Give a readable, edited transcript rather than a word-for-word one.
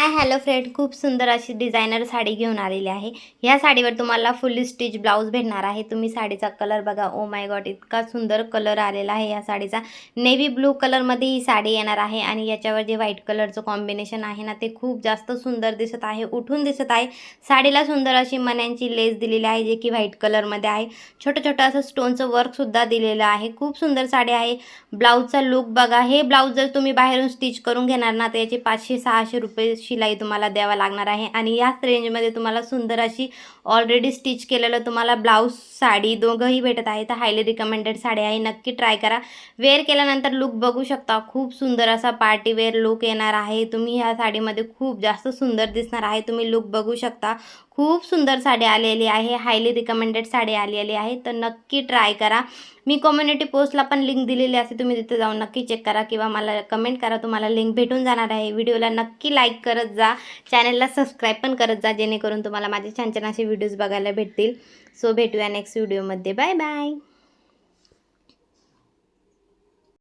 Hi hello friend, खूप सुंदर अशी डिझायनर साडी घेऊन आलेली आहे। ह्या साडीवर तुम्हाला फुल्ली स्टिच ब्लाउज भेटणार आहे। तुम्ही साडीचा कलर बघा, ओ माय गॉड, इतका सुंदर कलर आलेला आहे या साडीचा। नेव्ही ब्लू कलरमध्ये ही साडी येणार आहे आणि याच्यावर जे व्हाईट कलरचं कॉम्बिनेशन आहे ना, ते खूप जास्त सुंदर दिसत आहे, उठून दिसत आहे। साडीला सुंदर अशी मण्यांची लेस दिलेली आहे, जे की व्हाईट कलरमध्ये आहे। छोटं छोटं असं स्टोनचं वर्क सुद्धा दिलेलं आहे। खूप सुंदर साडी आहे। ब्लाउजचा लुक बघा, हे ब्लाउज जर तुम्ही बाहेरून स्टिच करून घेणार ना, तर याचे 500-600 रुपये शिलाई तुम्हाला द्यावा लागणार आहे। आणि याच रेंजमध्ये तुम्हाला सुंदर अशी ऑलरेडी स्टिच केलेलं तुम्हाला ब्लाउज साडी दोघंही भेटत आहे। तर हायली रिकमेंडेड साडी आहे, नक्की ट्राय करा। वेअर केल्यानंतर लुक बघू शकता, खूप सुंदर असा पार्टी वेअर लुक येणार आहे। तुम्ही ह्या साडीमध्ये खूप जास्त सुंदर दिसणार आहे। तुम्ही लुक बघू शकता, खूप सुंदर साडी आलेली आहे, हायली रिकमेंडेड साडी आलेली आहे। तर नक्की ट्राय करा। मी कम्युनिटी पोस्टला पण लिंक दिलेली असते, तुम्ही तिथे जाऊन नक्की चेक करा किंवा मला कमेंट करा, तुम्हाला लिंक भेटून जाणार आहे। व्हिडिओला नक्की लाईक करत जा, चॅनलला सबस्क्राईब पण करत जा, जेणेकरून तुम्हाला माझे छान छान असे व्हिडिओज बघायला भेटतील। सो भेटूया नेक्स्ट व्हिडिओमध्ये, बाय बाय।